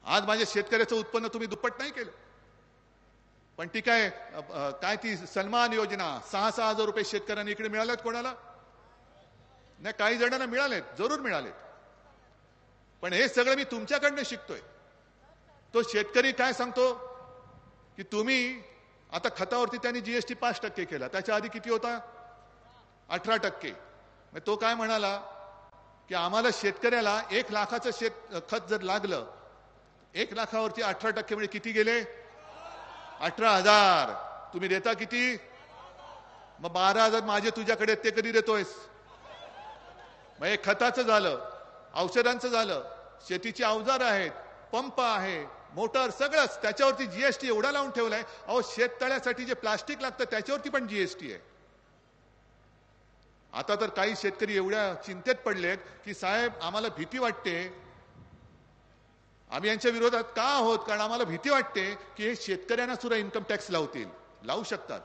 आज माझ्या शेतकऱ्याचं उत्पन्न तुम्ही दुप्पट नाही केलं. पण ती काय काय ती सन्मान योजना 6,000 रुपये शेतकऱ्यांना इकडे मिळाल्यात कोणाला? नाही, काही जणांना मिळालेत, जरूर मिळालेत. पण हे सगळं मी तुमच्याकडनं शिकतोय. तो शेतकरी काय सांगतो की तुम्ही आता खतावरती त्यांनी जीएसटी 5% केला, त्याच्या आधी किती होता? 18%. मग तो काय म्हणाला की आम्हाला शेतकऱ्याला 1 लाखाचं खत जर लागलं, 1 लाखावरती 18% म्हणजे किती गेले? 18,000. तुम्ही देता किती? मग 12,000 माझे तुझ्याकडे, ते कधी देतोयस? मग हे खताचं झालं, औषधांचं झालं, शेतीची अवजार आहेत, पंप आहे, मोटर, सगळंच त्याच्यावरती जीएसटी एवढा लावून ठेवलाय. अहो, शेततळ्यासाठी जे प्लास्टिक लागतं त्याच्यावरती पण जीएसटी आहे. आता तर काही शेतकरी एवढ्या चिंतेत पडलेत की साहेब आम्हाला भीती वाटते, आम्ही यांच्या विरोधात का आहोत? कारण आम्हाला भीती वाटते की हे शेतकऱ्यांना सुद्धा इन्कम टॅक्स लावतील. लावू शकतात.